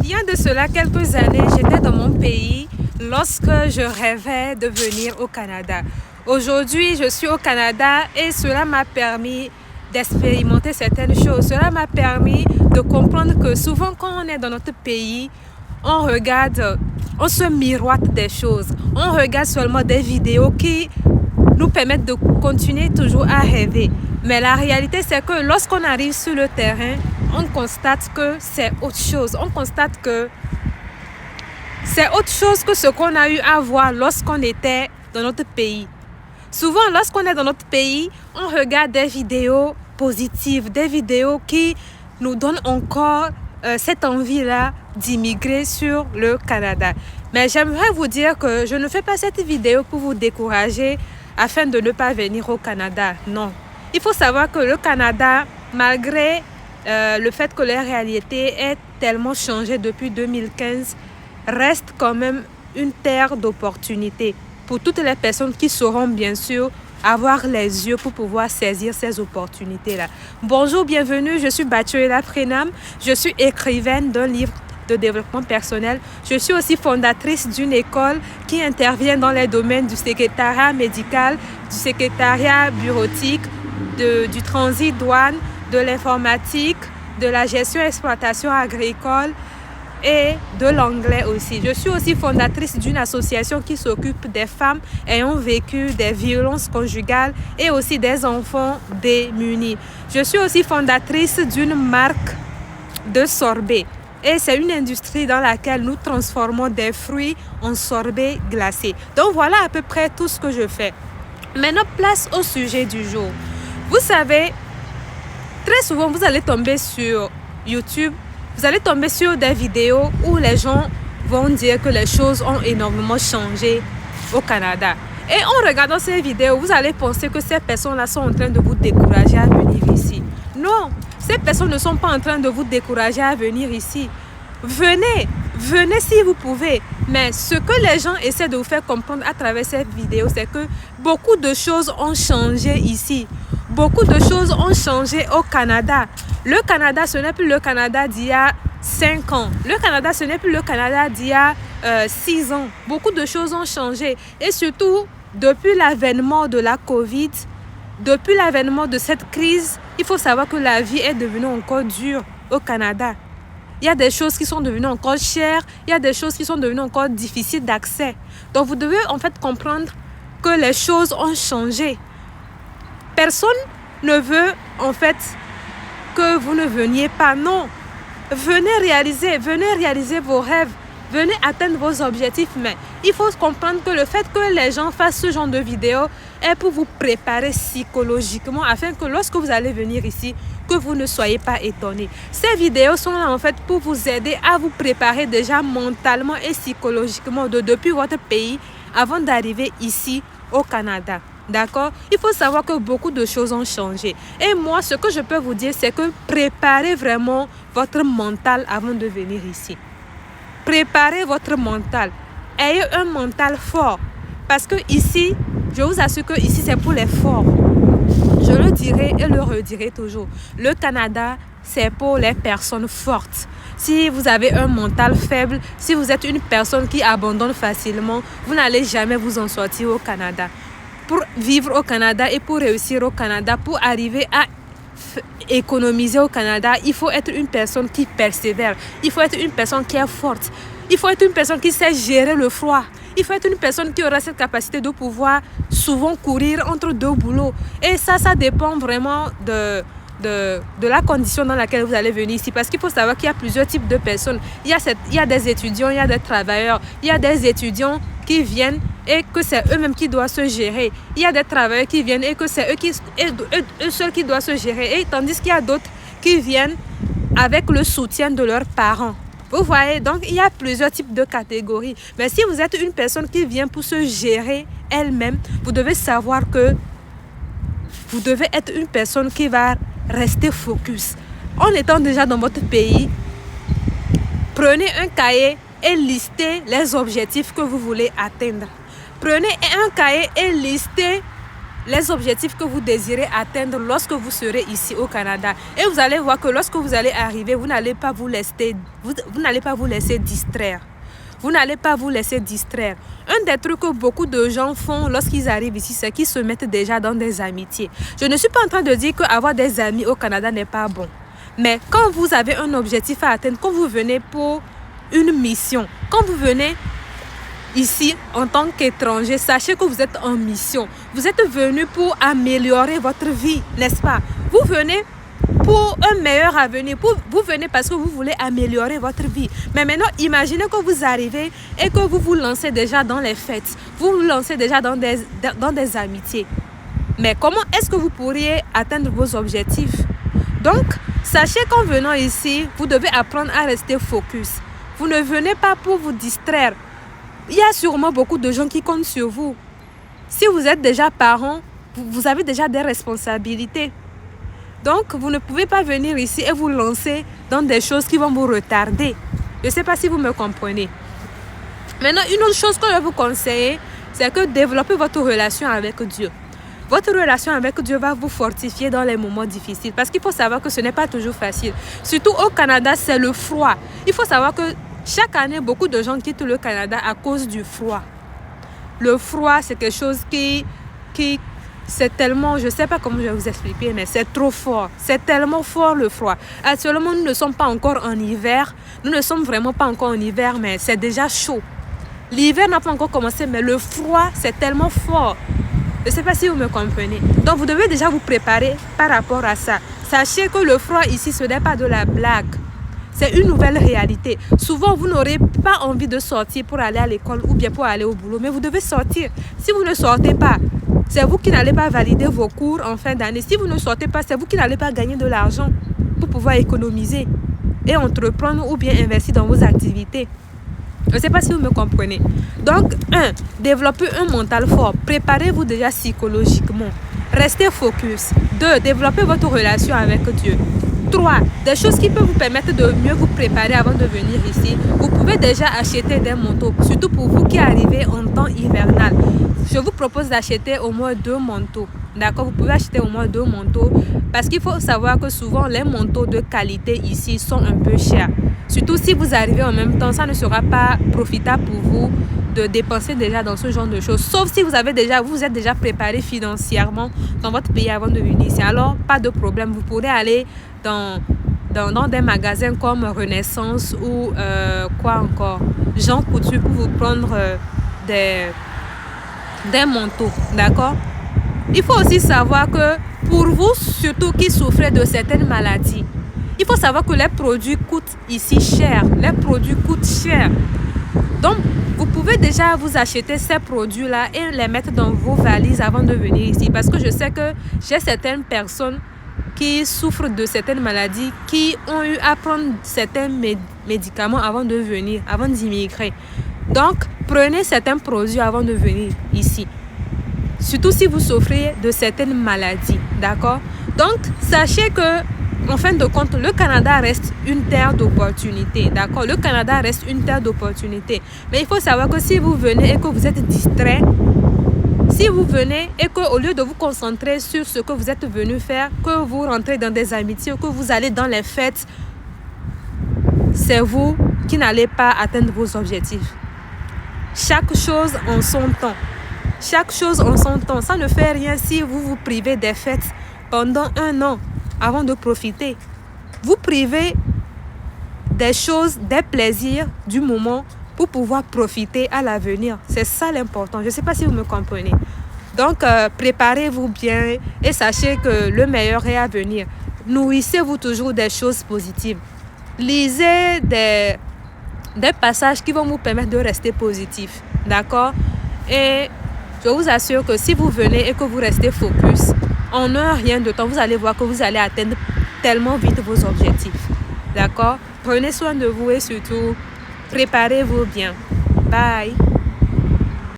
Il y a de cela quelques années, j'étais dans mon pays lorsque je rêvais de venir au Canada. Aujourd'hui, je suis au Canada et cela m'a permis d'expérimenter certaines choses. Cela m'a permis de comprendre que souvent quand on est dans notre pays, on regarde, on se miroite des choses. On regarde seulement des vidéos qui nous permettent de continuer toujours à rêver. Mais la réalité, c'est que lorsqu'on arrive sur le terrain, on constate que c'est autre chose. On constate que c'est autre chose que ce qu'on a eu à voir lorsqu'on était dans notre pays. Souvent, lorsqu'on est dans notre pays, on regarde des vidéos positives, des vidéos qui nous donnent encore cette envie-là d'immigrer sur le Canada. Mais j'aimerais vous dire que je ne fais pas cette vidéo pour vous décourager afin de ne pas venir au Canada. Non. Il faut savoir que le Canada, malgré le fait que la réalité ait tellement changé depuis 2015, reste quand même une terre d'opportunités pour toutes les personnes qui sauront bien sûr avoir les yeux pour pouvoir saisir ces opportunités-là. Bonjour, bienvenue, je suis Batchoela Prenam, je suis écrivaine d'un livre de développement personnel. Je suis aussi fondatrice d'une école qui intervient dans les domaines du secrétariat médical, du secrétariat bureautique, du transit douane, de l'informatique, de la gestion et exploitation agricole et de l'anglais aussi. Je suis aussi fondatrice d'une association qui s'occupe des femmes ayant vécu des violences conjugales et aussi des enfants démunis. Je suis aussi fondatrice d'une marque de sorbet. Et c'est une industrie dans laquelle nous transformons des fruits en sorbet glacé. Donc voilà à peu près tout ce que je fais. Maintenant, place au sujet du jour. Vous savez, très souvent, vous allez tomber sur YouTube, vous allez tomber sur des vidéos où les gens vont dire que les choses ont énormément changé au Canada. Et en regardant ces vidéos, vous allez penser que ces personnes-là sont en train de vous décourager à venir ici. Non, ces personnes ne sont pas en train de vous décourager à venir ici. Venez si vous pouvez. Mais ce que les gens essaient de vous faire comprendre à travers cette vidéo, c'est que beaucoup de choses ont changé ici. Beaucoup de choses ont changé au Canada. Le Canada, ce n'est plus le Canada d'il y a 5 ans. Le Canada, ce n'est plus le Canada d'il y a 6 ans. Beaucoup de choses ont changé. Et surtout, depuis l'avènement de la COVID, depuis l'avènement de cette crise, il faut savoir que la vie est devenue encore dure au Canada. Il y a des choses qui sont devenues encore chères, il y a des choses qui sont devenues encore difficiles d'accès. Donc vous devez en fait comprendre que les choses ont changé. Personne ne veut en fait que vous ne veniez pas. Non, venez réaliser vos rêves. Venez atteindre vos objectifs, mais il faut comprendre que le fait que les gens fassent ce genre de vidéos est pour vous préparer psychologiquement afin que lorsque vous allez venir ici, que vous ne soyez pas étonnés. Ces vidéos sont là en fait pour vous aider à vous préparer déjà mentalement et psychologiquement depuis votre pays avant d'arriver ici au Canada. D'accord? Il faut savoir que beaucoup de choses ont changé. Et moi, ce que je peux vous dire, c'est que préparez vraiment votre mental avant de venir ici. Préparez votre mental. Ayez un mental fort. Parce que ici, je vous assure que ici, c'est pour les forts. Je le dirai et le redirai toujours. Le Canada, c'est pour les personnes fortes. Si vous avez un mental faible, si vous êtes une personne qui abandonne facilement, vous n'allez jamais vous en sortir au Canada. Pour vivre au Canada et pour réussir au Canada, pour arriver à économiser au Canada, il faut être une personne qui persévère. Il faut être une personne qui est forte. Il faut être une personne qui sait gérer le froid. Il faut être une personne qui aura cette capacité de pouvoir souvent courir entre deux boulots. Et ça dépend vraiment de la condition dans laquelle vous allez venir ici. Parce qu'il faut savoir qu'il y a plusieurs types de personnes. Il y a des étudiants, il y a des travailleurs. Il y a des étudiants qui viennent et que c'est eux-mêmes qui doivent se gérer. Il y a des travailleurs qui viennent et que c'est eux seuls qui doivent se gérer. Et tandis qu'il y a d'autres qui viennent avec le soutien de leurs parents. Vous voyez, donc il y a plusieurs types de catégories. Mais si vous êtes une personne qui vient pour se gérer elle-même, vous devez savoir que vous devez être une personne qui va rester focus. En étant déjà dans votre pays, prenez un cahier et listez les objectifs que vous voulez atteindre. Prenez un cahier et listez les objectifs que vous désirez atteindre lorsque vous serez ici au Canada. Et vous allez voir que lorsque vous allez arriver, vous n'allez pas vous laisser distraire. Vous n'allez pas vous laisser distraire. Un des trucs que beaucoup de gens font lorsqu'ils arrivent ici, c'est qu'ils se mettent déjà dans des amitiés. Je ne suis pas en train de dire qu'avoir des amis au Canada n'est pas bon. Mais quand vous avez un objectif à atteindre, quand vous venez pour une mission, quand vous venez ici en tant qu'étranger, sachez que vous êtes en mission. Vous êtes venu pour améliorer votre vie, n'est-ce pas? Vous venez pour un meilleur avenir. Vous venez parce que vous voulez améliorer votre vie. Mais maintenant, imaginez que vous arrivez et que vous vous lancez déjà dans les fêtes. Vous vous lancez déjà dans des amitiés. Mais comment est-ce que vous pourriez atteindre vos objectifs? Donc, sachez qu'en venant ici, vous devez apprendre à rester focus. Vous ne venez pas pour vous distraire. Il y a sûrement beaucoup de gens qui comptent sur vous. Si vous êtes déjà parent, vous avez déjà des responsabilités. Donc, vous ne pouvez pas venir ici et vous lancer dans des choses qui vont vous retarder. Je ne sais pas si vous me comprenez. Maintenant, une autre chose que je vais vous conseiller, c'est que développez votre relation avec Dieu. Votre relation avec Dieu va vous fortifier dans les moments difficiles. Parce qu'il faut savoir que ce n'est pas toujours facile. Surtout au Canada, c'est le froid. Il faut savoir que chaque année, beaucoup de gens quittent le Canada à cause du froid. Le froid, c'est quelque chose qui c'est tellement, je ne sais pas comment je vais vous expliquer, mais c'est trop fort. C'est tellement fort le froid. Actuellement, nous ne sommes pas encore en hiver. Nous ne sommes vraiment pas encore en hiver, mais c'est déjà chaud. L'hiver n'a pas encore commencé, mais le froid, c'est tellement fort. Je ne sais pas si vous me comprenez. Donc, vous devez déjà vous préparer par rapport à ça. Sachez que le froid ici, ce n'est pas de la blague. C'est une nouvelle réalité. Souvent, vous n'aurez pas envie de sortir pour aller à l'école ou bien pour aller au boulot, mais vous devez sortir. Si vous ne sortez pas, c'est vous qui n'allez pas valider vos cours en fin d'année. Si vous ne sortez pas, c'est vous qui n'allez pas gagner de l'argent pour pouvoir économiser et entreprendre ou bien investir dans vos activités. Je ne sais pas si vous me comprenez. Donc, 1. Développez un mental fort. Préparez-vous déjà psychologiquement. Restez focus. 2. Développez votre relation avec Dieu. 3. Des choses qui peuvent vous permettre de mieux vous préparer avant de venir ici. Vous pouvez déjà acheter des manteaux, surtout pour vous qui arrivez en temps hivernal. Je vous propose d'acheter au moins 2 manteaux. D'accord? Vous pouvez acheter au moins 2 manteaux parce qu'il faut savoir que souvent les manteaux de qualité ici sont un peu chers. Surtout si vous arrivez en même temps, ça ne sera pas profitable pour vous de dépenser déjà dans ce genre de choses. Sauf si vous êtes déjà préparé financièrement dans votre pays avant de venir ici. Alors, pas de problème. Vous pourrez aller dans des magasins comme Renaissance ou quoi encore, Jean Coutu pour vous prendre des manteaux. D'accord? Il faut aussi savoir que pour vous, surtout qui souffrez de certaines maladies, il faut savoir que les produits coûtent ici cher. Les produits coûtent cher. Donc, vous pouvez déjà vous acheter ces produits-là et les mettre dans vos valises avant de venir ici. Parce que je sais que j'ai certaines personnes qui souffrent de certaines maladies, qui ont eu à prendre certains médicaments avant de venir, avant d'immigrer. Donc, prenez certains produits avant de venir ici. Surtout si vous souffrez de certaines maladies, d'accord? Donc, sachez que, en fin de compte, le Canada reste une terre d'opportunité, d'accord? Le Canada reste une terre d'opportunité. Mais il faut savoir que si vous venez et que vous êtes distrait, si vous venez et qu'au lieu de vous concentrer sur ce que vous êtes venu faire, que vous rentrez dans des amitiés, que vous allez dans les fêtes, c'est vous qui n'allez pas atteindre vos objectifs. Chaque chose en son temps. Chaque chose en son temps. Ça ne fait rien si vous vous privez des fêtes pendant 1 an avant de profiter. Vous privez des choses, des plaisirs du moment pour pouvoir profiter à l'avenir. C'est ça l'important. Je ne sais pas si vous me comprenez. Donc, préparez-vous bien et sachez que le meilleur est à venir. Nourrissez-vous toujours des choses positives. Lisez des passages qui vont vous permettre de rester positif. D'accord? Et je vous assure que si vous venez et que vous restez focus, en un rien de temps, vous allez voir que vous allez atteindre tellement vite vos objectifs. D'accord? Prenez soin de vous et surtout, préparez-vous bien. Bye!